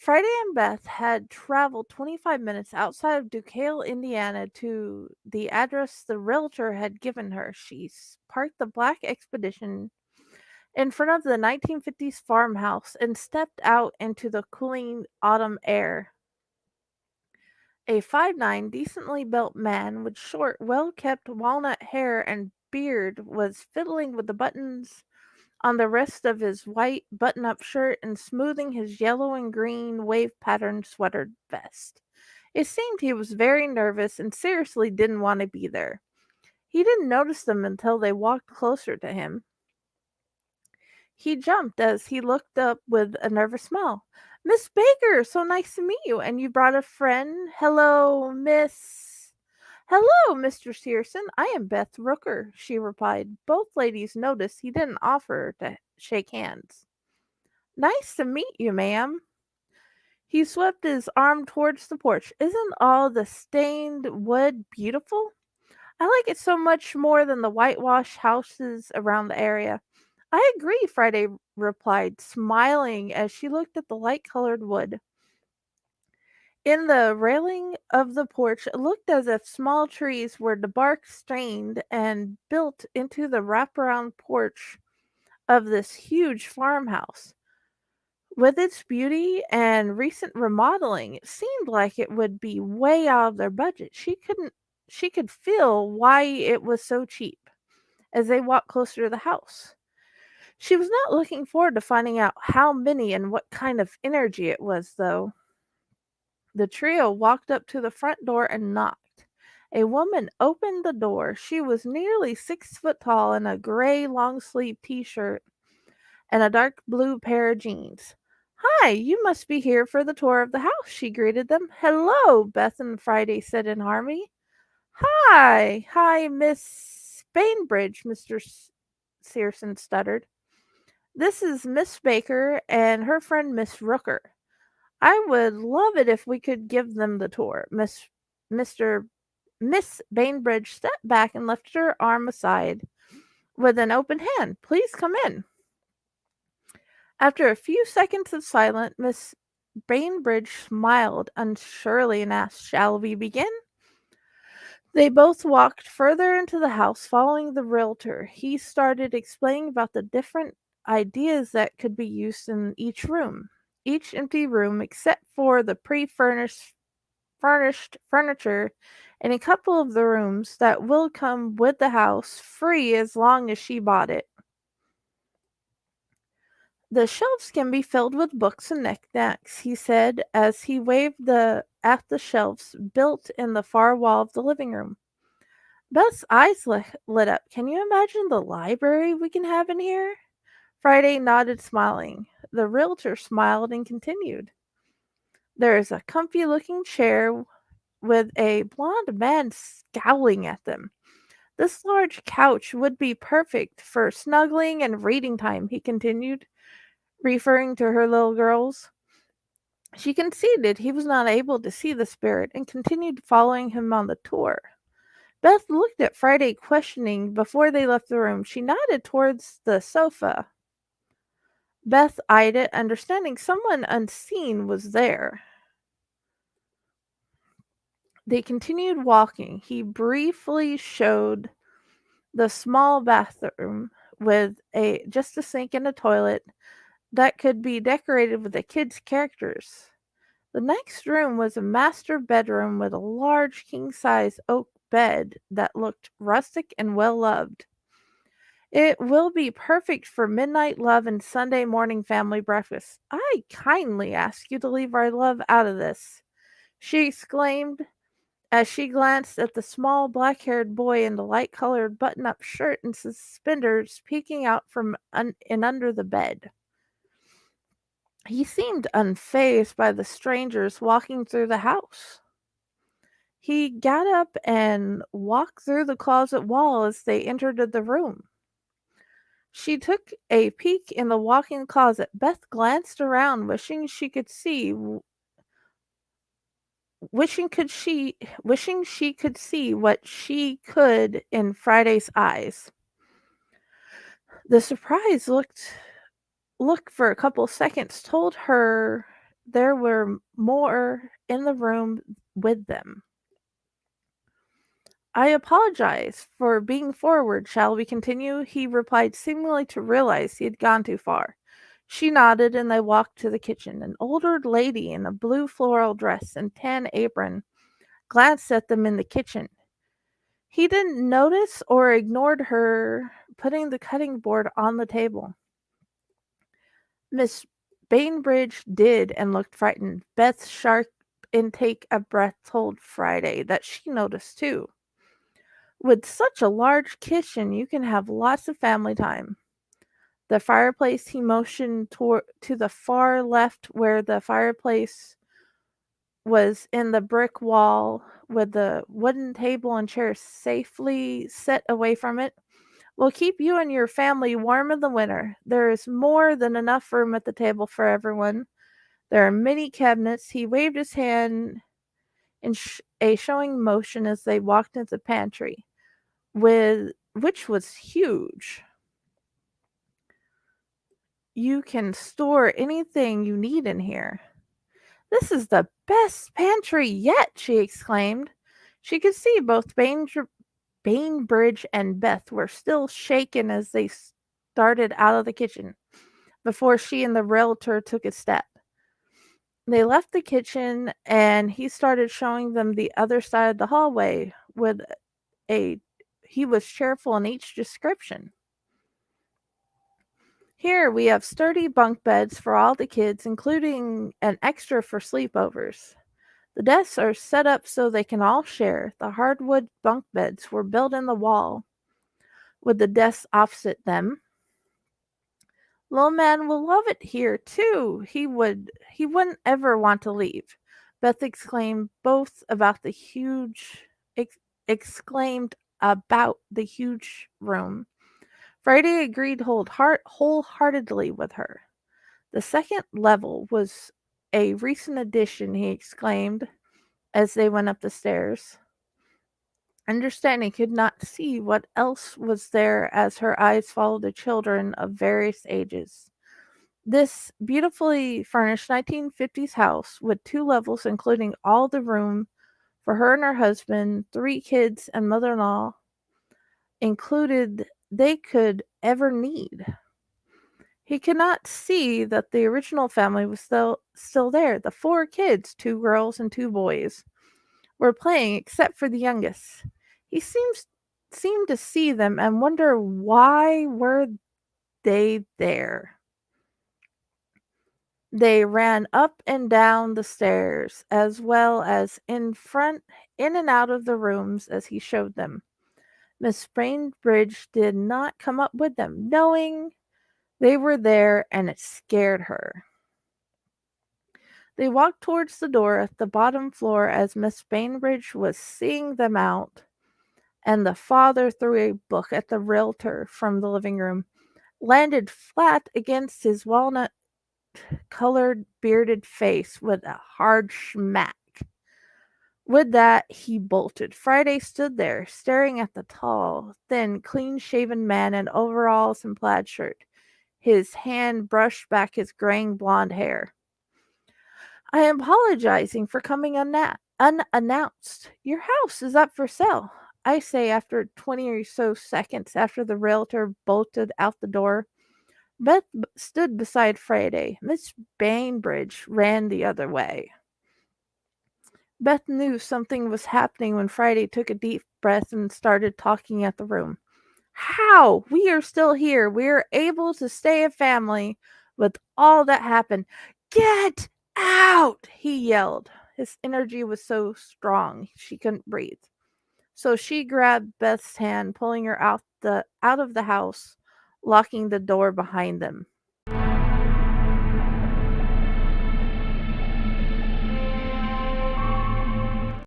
Friday and Beth had traveled 25 minutes outside of DeKalb, Indiana to the address the realtor had given her. She parked the black Expedition in front of the 1950s farmhouse and stepped out into the cooling autumn air. A 5'9", decently built man with short, well-kept walnut hair and beard was fiddling with the buttons on the wrist of his white button-up shirt and smoothing his yellow and green wave-patterned sweater vest. It seemed he was very nervous and seriously didn't want to be there. He didn't notice them until they walked closer to him. He jumped as he looked up with a nervous smile. "Miss Baker, so nice to meet you. And you brought a friend? Hello, Mr. Searson. I am Beth Rooker," she replied. Both ladies noticed he didn't offer to shake hands. "Nice to meet you, ma'am." He swept his arm towards the porch. "Isn't all the stained wood beautiful? I like it so much more than the whitewashed houses around the area." "I agree," Friday replied, smiling as she looked at the light-colored wood. In the railing of the porch, it looked as if small trees were bark stained and built into the wraparound porch of this huge farmhouse. With its beauty and recent remodeling, it seemed like it would be way out of their budget. She could feel why it was so cheap as they walked closer to the house. She was not looking forward to finding out how many and what kind of energy it was, though. The trio walked up to the front door and knocked. A woman opened the door. She was nearly 6 foot tall in a gray long sleeve t shirt and a dark blue pair of jeans. "Hi, you must be here for the tour of the house," she greeted them. "Hello," Beth and Friday said in harmony. Hi, Miss Bainbridge," Mr. Searson stuttered. "This is Miss Baker and her friend Miss Rooker. I would love it if we could give them the tour." Mr. Miss Bainbridge stepped back and lifted her arm aside with an open hand. "Please come in." After a few seconds of silence, Miss Bainbridge smiled unsurely and asked, "Shall we begin?" They both walked further into the house, following the realtor. He started explaining about the different ideas that could be used in each room. Each empty room, except for the furnished furniture in a couple of the rooms that will come with the house free as long as she bought it. "The shelves can be filled with books and knickknacks," he said as he waved at the shelves built in the far wall of the living room. Beth's eyes lit up. "Can you imagine the library we can have in here?" Friday nodded, smiling. The realtor smiled and continued. "There is a comfy-looking chair with a blond man scowling at them. This large couch would be perfect for snuggling and reading time," he continued, referring to her little girls. She conceded he was not able to see the spirit and continued following him on the tour. Beth looked at Friday questioning before they left the room. She nodded towards the sofa. Beth eyed it, understanding someone unseen was there. They continued walking. He briefly showed the small bathroom with just a sink and a toilet that could be decorated with the kids' characters. The next room was a master bedroom with a large king-size oak bed that looked rustic and well-loved. "It will be perfect for midnight love and Sunday morning family breakfast. I kindly ask you to leave our love out of this," she exclaimed as she glanced at the small black-haired boy in the light-colored button-up shirt and suspenders peeking out from under the bed. He seemed unfazed by the strangers walking through the house. He got up and walked through the closet wall as they entered the room. She took a peek in the walk-in closet. Beth glanced around, wishing she could see what she could in Friday's eyes. The surprise look for a couple seconds told her there were more in the room with them. I apologize for being forward. Shall we continue? He replied, seemingly to realize he had gone too far. She nodded, and they walked to the kitchen. An older lady in a blue floral dress and tan apron glanced at them in the kitchen. He didn't notice or ignored her putting the cutting board on the table. Miss Bainbridge did and looked frightened. Beth's sharp intake of breath told Friday that she noticed too. With such a large kitchen, you can have lots of family time. The fireplace, he motioned to the far left where the fireplace was in the brick wall with the wooden table and chairs safely set away from it. Will keep you and your family warm in the winter. There is more than enough room at the table for everyone. There are many cabinets. He waved his hand in a showing motion as they walked into the pantry, which was huge. You can store anything you need in here. This is the best pantry yet, she exclaimed. She could see both Bainbridge and Beth were still shaken as they started out of the kitchen before she and the realtor took a step. They left the kitchen and he started showing them the other side of the hallway with a he was cheerful in each description. Here we have sturdy bunk beds for all the kids, including an extra for sleepovers. The desks are set up so they can all share. The hardwood bunk beds were built in the wall, with the desks opposite them. Little man will love it here too. He wouldn't ever want to leave. Beth exclaimed both about the huge ex, exclaimed about the huge room. Friday agreed wholeheartedly with her. The second level was a recent addition, he exclaimed as they went up the stairs. Understanding could not see what else was there as her eyes followed the children of various ages. This beautifully furnished 1950s house with 2 levels, including all the room for her and her husband, 3 kids, and mother in law, included they could ever need. He could not see that the original family was still there. The 4 kids, 2 girls and 2 boys, were playing except for the youngest. He seemed to see them and wonder why were they there. They ran up and down the stairs as well as in and out of the rooms as he showed them. Miss Bainbridge did not come up with them, knowing they were there, and it scared her. They walked towards the door at the bottom floor as Miss Bainbridge was seeing them out, and the father threw a book at the realtor from the living room, landed flat against his walnut-colored bearded face with a hard smack. With that, he bolted. Friday stood there, staring at the tall, thin, clean-shaven man in overalls and plaid shirt. His hand brushed back his graying blonde hair. I am apologizing for coming unannounced. Your house is up for sale, I say after 20 or so seconds after the realtor bolted out the door. Beth stood beside Friday. Miss Bainbridge ran the other way. Beth knew something was happening when Friday took a deep breath and started talking at the room. How? We are still here. We are able to stay a family with all that happened. Get out! He yelled. His energy was so strong she couldn't breathe. So she grabbed Beth's hand, pulling her out of the house, locking the door behind them.